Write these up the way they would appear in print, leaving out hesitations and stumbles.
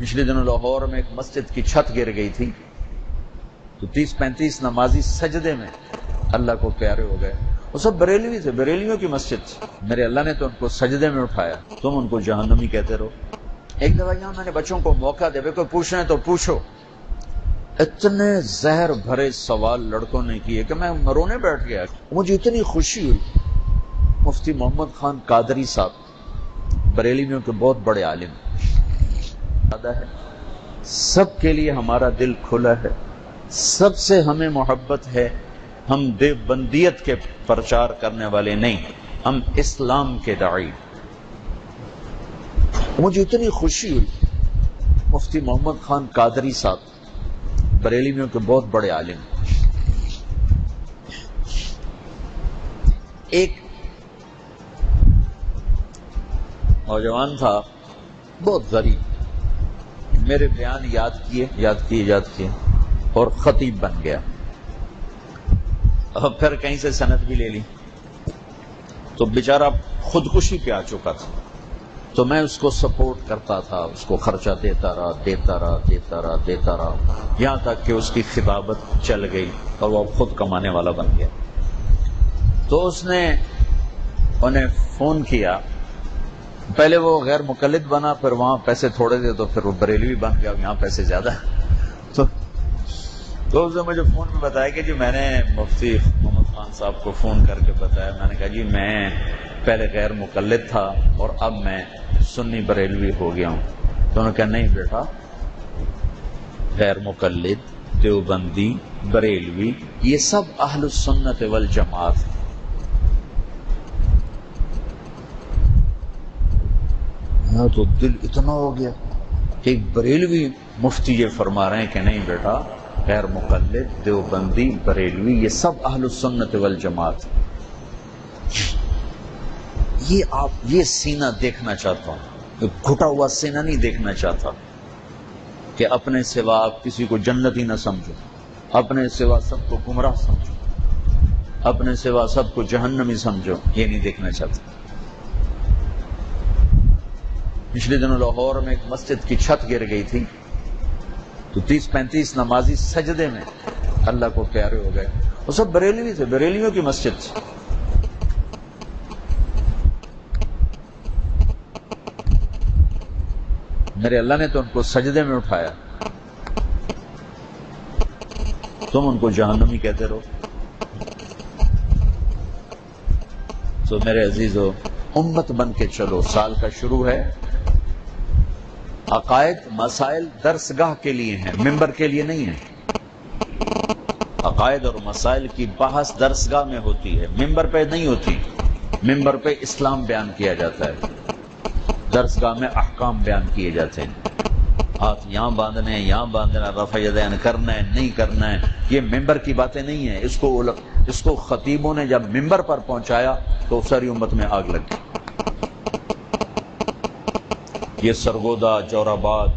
پچھلے دنوں لاہور میں ایک مسجد کی چھت گر گئی تھی تو 30-35 نمازی سجدے میں اللہ کو پیارے ہو گئے. وہ سب بریلوی تھے، بریلویوں کی مسجد تھی. میرے اللہ نے تو ان کو سجدے میں اٹھایا. تم ان کو جہنمی کہتے رہو. ایک دفعہ یہاں میں نے بچوں کو موقع دے کوئی پوچھنا ہے تو پوچھو. اتنے زہر بھرے سوال لڑکوں نے کیے کہ میں رونے بیٹھ گیا. مجھے اتنی خوشی ہوئی. مفتی محمد خان قادری صاحب بریلویوں کے بہت بڑے عالم ہے. سب کے لیے ہمارا دل کھلا ہے، سب سے ہمیں محبت ہے. ہم دیوبندیت کے پرچار کرنے والے نہیں، ہم اسلام کے داعی. مجھے اتنی خوشی ہوئی. مفتی محمد خان قادری صاحب بریلویوں کے بہت بڑے عالم. ایک نوجوان تھا بہت غریب، میرے بیان یاد کیے اور خطیب بن گیا. اور پھر کہیں سے سند بھی لے لی. تو بیچارہ خودکشی پہ آ چکا تھا. تو میں اس کو سپورٹ کرتا تھا، اس کو خرچہ دیتا رہا یہاں تک کہ اس کی خطابت چل گئی اور وہ خود کمانے والا بن گیا. تو اس نے انہیں فون کیا. پہلے وہ غیر مقلد بنا، پھر وہاں پیسے تھوڑے تھے تو پھر وہ بریلوی بن گیا، یہاں پیسے زیادہ. تو اس نے مجھے فون میں بتایا کہ جی میں نے مفتی محمد خان صاحب کو فون کر کے بتایا. میں نے کہا جی میں پہلے غیر مقلد تھا اور اب میں سنی بریلوی ہو گیا ہوں. تو انہوں نے کہا نہیں بیٹا، غیر مقلد، دیوبندی، بریلوی یہ سب اہل السنت والجماعت ہیں. تو دل اتنا ہو گیا کہ ایک بریلوی مفتی یہ فرما رہے ہیں کہ نہیں بیٹا، غیر مقلد، دیوبندی، بریلوی یہ سب اہل السنت والجماعت. یہ سینہ دیکھنا چاہتا ہوں، گھٹا ہوا سینہ نہیں دیکھنا چاہتا کہ اپنے سوا آپ کسی کو جنتی نہ سمجھو، اپنے سوا سب کو گمراہ سمجھو، اپنے سوا سب کو جہنمی سمجھو. یہ نہیں دیکھنا چاہتا. پچھلے دنوں لاہور میں ایک مسجد کی چھت گر گئی تھی تو 30-35 نمازی سجدے میں اللہ کو پیارے ہو گئے. وہ سب بریلوی تھے، بریلویوں کی مسجد تھی. میرے اللہ نے تو ان کو سجدے میں اٹھایا. تم ان کو جہنمی کہتے رہو. تو میرے عزیزو، امت بن کے چلو. سال کا شروع ہے. عقائد مسائل درسگاہ کے لیے ہیں، ممبر کے لیے نہیں ہیں. عقائد اور مسائل کی بحث درسگاہ میں ہوتی ہے، ممبر پہ نہیں ہوتی. ممبر پہ اسلام بیان کیا جاتا ہے، درسگاہ میں احکام بیان کیے جاتے ہیں. ہاتھ یہاں باندھنے ہیں، یہاں باندھنا، رفع یدین کرنا ہے، نہیں کرنا ہے، یہ ممبر کی باتیں نہیں ہیں. اس کو خطیبوں نے جب ممبر پر پہنچایا تو ساری امت میں آگ لگ گئی. یہ سرگودا، جور آباد،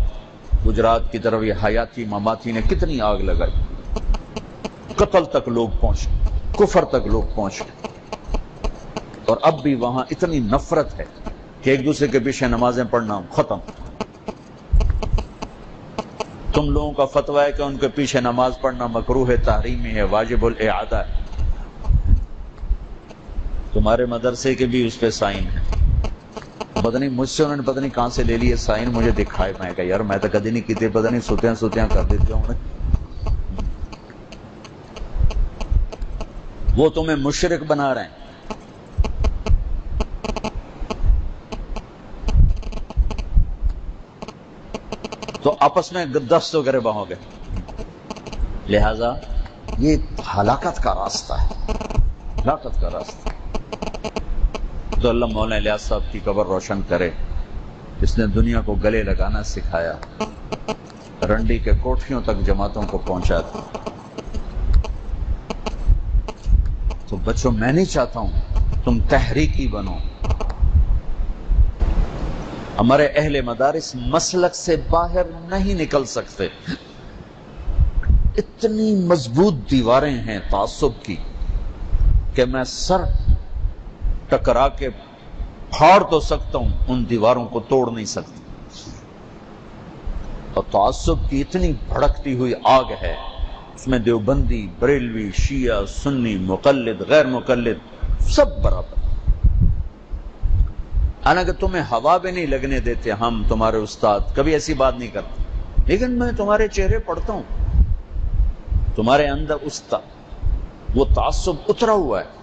گجرات کی طرف یہ حیاتی مماتی نے کتنی آگ لگائی. قتل تک لوگ پہنچے، کفر تک لوگ پہنچے. اور اب بھی وہاں اتنی نفرت ہے کہ ایک دوسرے کے پیچھے نمازیں پڑھنا ختم. تم لوگوں کا فتویٰ ہے کہ ان کے پیچھے نماز پڑھنا مکروہ ہے، تحریمی ہے، واجب الاعادہ ہے. تمہارے مدرسے کے بھی اس پہ سائن ہے. پتہ نہیں مجھ سے انہوں نے پتہ نہیں کہاں سے لے لیے سائن، مجھے دکھائے. میں کہا یار میں تو کدی نہیں کیتے، پتہ نہیں سوتیاں کر دیتے ہوں. وہ تمہیں مشرک بنا رہے ہیں. تو آپس میں دست وغیرہ بہو گے. لہذا یہ ہلاکت کا راستہ ہے، ہلاکت کا راستہ. تو اللہ مولانا الیاس صاحب کی قبر روشن کرے، جس نے دنیا کو گلے لگانا سکھایا، رنڈی کے کوٹھیوں تک جماعتوں کو پہنچا تھا. تو بچوں میں نہیں چاہتا ہوں تم تحریکی بنو. ہمارے اہل مدارس مسلک سے باہر نہیں نکل سکتے. اتنی مضبوط دیواریں ہیں تعصب کی کہ میں سر ٹکرا کے پھاڑ تو سکتا ہوں، ان دیواروں کو توڑ نہیں سکتا. اور تعصب کی اتنی بھڑکتی ہوئی آگ ہے، اس میں دیوبندی، بریلوی، شیعہ، سنی، مقلد، غیر مقلد سب برابر۔ حالانکہ تمہیں ہوا بھی نہیں لگنے دیتے ہم تمہارے استاد، کبھی ایسی بات نہیں کرتے، لیکن میں تمہارے چہرے پڑھتا ہوں، تمہارے اندر وہ تعصب اترا ہوا ہے۔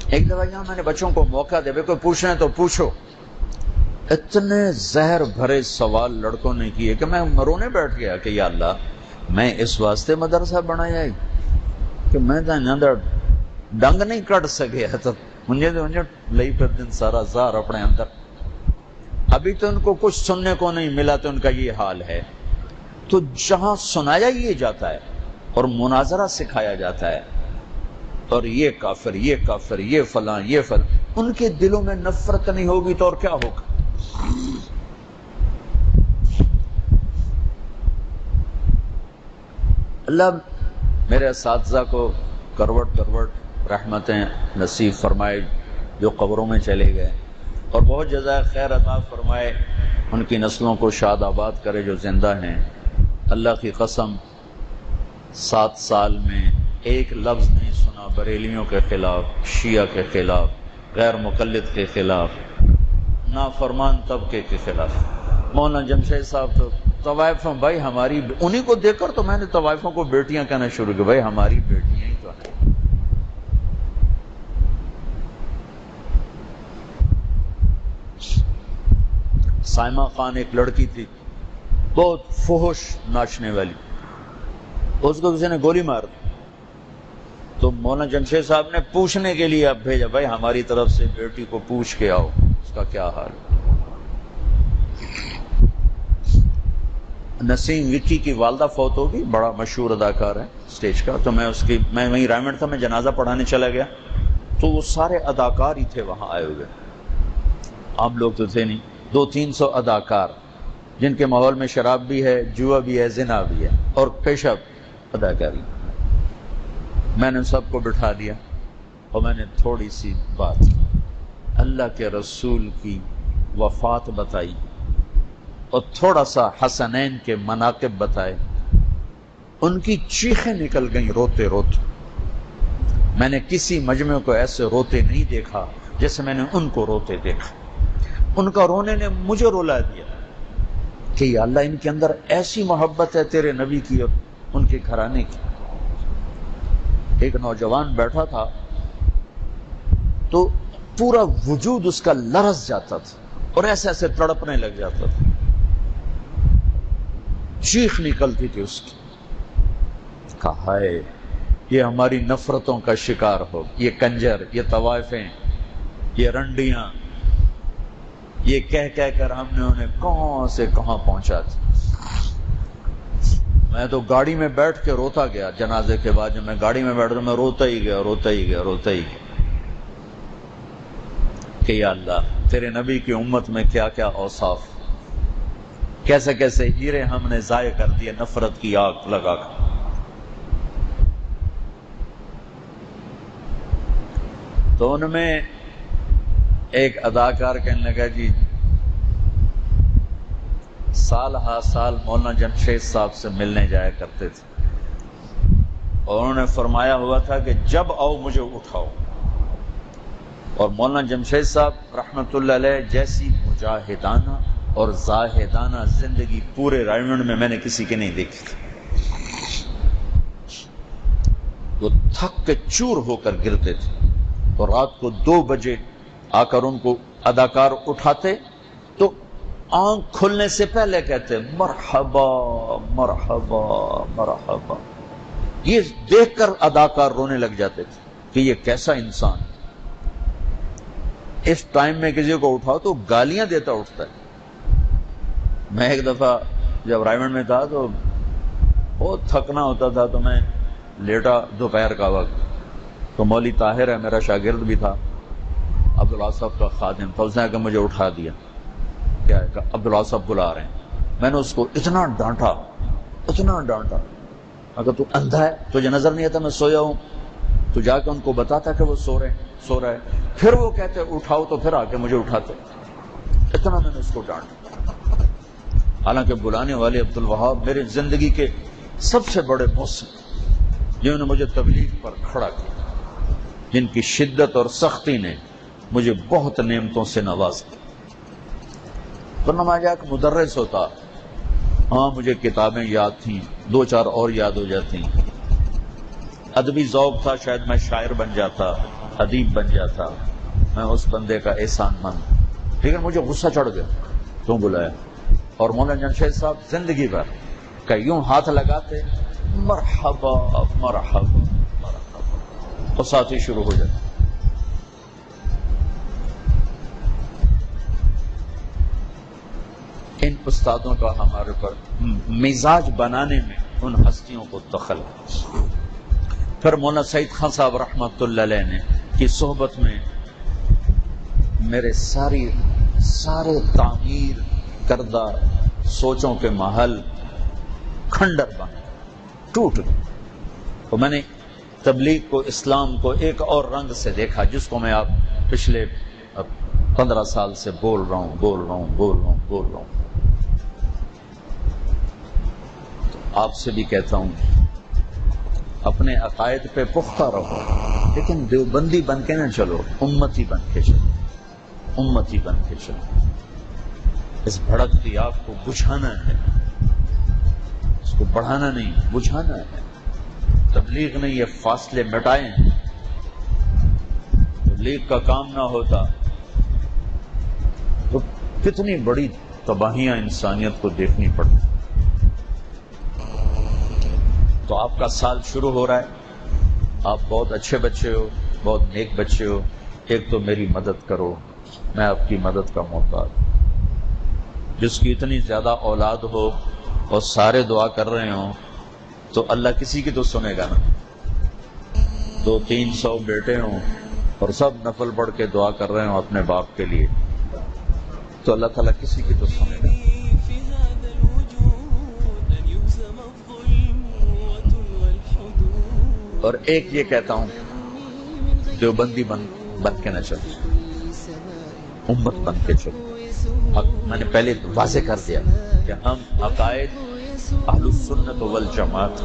ایک دفعہ یہاں میں نے بچوں کو موقع دے، کوئی پوچھنا ہے تو پوچھو، اتنے زہر بھرے سوال لڑکوں نے کیے کہ میں مرونے بیٹھ گیا کہ یا اللہ، میں اس واسطے مدرسہ بنایا ہے کہ میں اندر ڈنگ نہیں کٹ سکے تو مجھے لئی پھر دن سارا زہر اپنے اندر۔ ابھی تو ان کو کچھ سننے کو نہیں ملا تو ان کا یہ حال ہے۔ تو جہاں سنایا یہ جاتا ہے اور مناظرہ سکھایا جاتا ہے اور یہ کافر، یہ کافر، یہ فلاں، یہ فلاں، ان کے دلوں میں نفرت نہیں ہوگی تو اور کیا ہوگا؟ اللہ میرے اساتذہ کو کروٹ کروٹ رحمتیں نصیب فرمائے جو قبروں میں چلے گئے، اور بہت جزائے خیر عطا فرمائے، ان کی نسلوں کو شاد آباد کرے جو زندہ ہیں۔ اللہ کی قسم 7 سال میں ایک لفظ نہیں سنا بریلیوں کے خلاف، شیعہ کے خلاف، غیر مقلد کے خلاف، نافرمان طبقے کے خلاف۔ مولانا جمشید صاحب تو طوائفوں، بھائی ہماری، انہی کو دیکھ کر تو میں نے طوائفوں کو بیٹیاں کہنا شروع کی، بھائی ہماری بیٹیاں ہی تو ہیں۔ سائمہ خان ایک لڑکی تھی بہت فحش ناچنے والی، اس کو کسی نے گولی مار دی تو مولانا جمشید صاحب نے پوچھنے کے لیے اب بھیجا، بھائی ہماری طرف سے بیٹی کو پوچھ کے آؤ اس کا کیا حال۔ نسیم وکی کی والدہ فوت ہوگی، بڑا مشہور اداکار ہے سٹیج کا، تو میں وہیں رائمنڈ تھا، میں جنازہ پڑھانے چلا گیا تو وہ سارے اداکار ہی تھے وہاں آئے ہوئے، عام لوگ تو تھے نہیں، 200-300 اداکار جن کے ماحول میں شراب بھی ہے، جوا بھی ہے، زنا بھی ہے اور پیشہ اداکاری۔ میں نے سب کو بٹھا دیا اور میں نے تھوڑی سی بات اللہ کے رسول کی وفات بتائی اور تھوڑا سا حسنین کے مناقب بتائے۔ ان کی چیخیں نکل گئیں روتے روتے۔ میں نے کسی مجمع کو ایسے روتے نہیں دیکھا جیسے میں نے ان کو روتے دیکھا۔ ان کا رونے نے مجھے رولا دیا کہ یا اللہ، ان کے اندر ایسی محبت ہے تیرے نبی کی اور ان کے گھرانے کی۔ ایک نوجوان بیٹھا تھا تو پورا وجود اس کا لرز جاتا تھا اور ایسے ایسے تڑپنے لگ جاتا تھا، چیخ نکلتی تھی اس کی۔ کہا ہے یہ ہماری نفرتوں کا شکار ہو، یہ کنجر، یہ طوائفیں، یہ رنڈیاں، یہ کہہ کہہ کر ہم نے انہیں کہاں سے کہاں پہنچا دیا۔ میں تو گاڑی میں بیٹھ کے روتا گیا، جنازے کے بعد جب میں گاڑی میں بیٹھ رہا میں روتا ہی گیا کہ یا اللہ، تیرے نبی کی امت میں کیا کیا اوصاف، کیسے کیسے ہیرے ہم نے ضائع کر دیے نفرت کی آگ لگا کر۔ تو ان میں ایک اداکار کہنے لگا، جی سال ہر سال مولانا جمشید صاحب سے ملنے جایا کرتے تھے اور انہوں نے فرمایا ہوا تھا کہ جب آؤ مجھے اٹھاؤ، اور مولانا جمشید صاحب رحمت اللہ علیہ جیسی مجاہدانہ اور زاہدانہ زندگی پورے رائمنڈ میں نے کسی کی نہیں دیکھی تھی۔ وہ تھک کے چور ہو کر گرتے تھے اور رات کو 2 بجے آ کر ان کو اداکار اٹھاتے تو آنکھ کھلنے سے پہلے کہتے مرحبا مرحبا مرحبا۔ یہ دیکھ کر اداکار رونے لگ جاتے تھے کہ یہ کیسا انسان۔ اس ٹائم میں کسی کو اٹھاؤ تو گالیاں دیتا اٹھتا ہے۔ میں ایک دفعہ جب رائمنڈ میں تھا تو بہت تھکنا ہوتا تھا تو میں لیٹا دوپہر کا وقت، تو مولوی طاہر ہے میرا شاگرد بھی تھا، عبداللہ صاحب کا خادم تھا، اس نے کہ مجھے اٹھا دیا، کیا ہے کہ عبداللہ صاحب بلا رہے ہیں۔ میں نے اس کو اتنا ڈانٹا اگر تو اندھا ہے تجھے نظر نہیں آتا میں سویا ہوں، تو جا کے ان کو بتاتا کہ وہ سو رہا ہے۔ پھر وہ کہتے اٹھاؤ تو پھر آ کے مجھے اٹھاتے۔ اتنا میں نے اس کو ڈانٹا، حالانکہ بلانے والے عبدالوہاب میرے زندگی کے سب سے بڑے محسن، جنہوں نے مجھے تبلیغ پر کھڑا کیا، جن کی شدت اور سختی نے مجھے بہت نعمتوں سے نوازا۔ ورنہ میں جا کے مدرس ہوتا، ہاں مجھے کتابیں یاد تھیں، 2-4 اور یاد ہو جاتی، ادبی ذوق تھا، شاید میں شاعر بن جاتا، ادیب بن جاتا، میں اس بندے کا احسان مند، لیکن مجھے غصہ چڑھ گیا، کیوں بلایا؟ اور مولانا جمشید صاحب زندگی بھر کہ یوں ہاتھ لگاتے، مرحبا مرحبا مرحبا، اور ساتھ ہی شروع ہو جاتا۔ ان استادوں کا ہمارے پر مزاج بنانے میں ان ہستیوں کو دخل ہے۔ پھر مولانا سعید خان صاحب رحمۃ اللہ علیہ نے کی صحبت میں میرے سارے تعمیر کردہ سوچوں کے محل کھنڈر بن ٹوٹ گئے، تو میں نے تبلیغ کو، اسلام کو ایک اور رنگ سے دیکھا، جس کو میں آپ پچھلے 15 سال سے بول رہا ہوں۔ آپ سے بھی کہتا ہوں، اپنے عقائد پہ پختہ رہو، لیکن دیوبندی بن کے نہ چلو، امتی بن کے چلو۔ اس بھڑکتی آگ کو بجھانا ہے، اس کو بڑھانا نہیں، بجھانا ہے۔ تبلیغ نے یہ فاصلے مٹائے ہیں، تبلیغ کا کام نہ ہوتا تو کتنی بڑی تباہیاں انسانیت کو دیکھنی پڑتی۔ تو آپ کا سال شروع ہو رہا ہے، آپ بہت اچھے بچے ہو، بہت نیک بچے ہو، ایک تو میری مدد کرو، میں آپ کی مدد کا محتاج ہوں۔ جس کی اتنی زیادہ اولاد ہو اور سارے دعا کر رہے ہوں تو اللہ کسی کی تو سنے گا نا۔ 200-300 بیٹے ہوں اور سب نفل پڑھ کے دعا کر رہے ہوں اپنے باپ کے لیے، تو اللہ تعالیٰ کسی کی تو سنے گا۔ اور ایک یہ کہتا ہوں، دیوبندی بن کے نہ چلو، امت بن کے چلو۔ میں نے پہلے واضح کر دیا کہ ہم عقائد اہل السنت والجماعت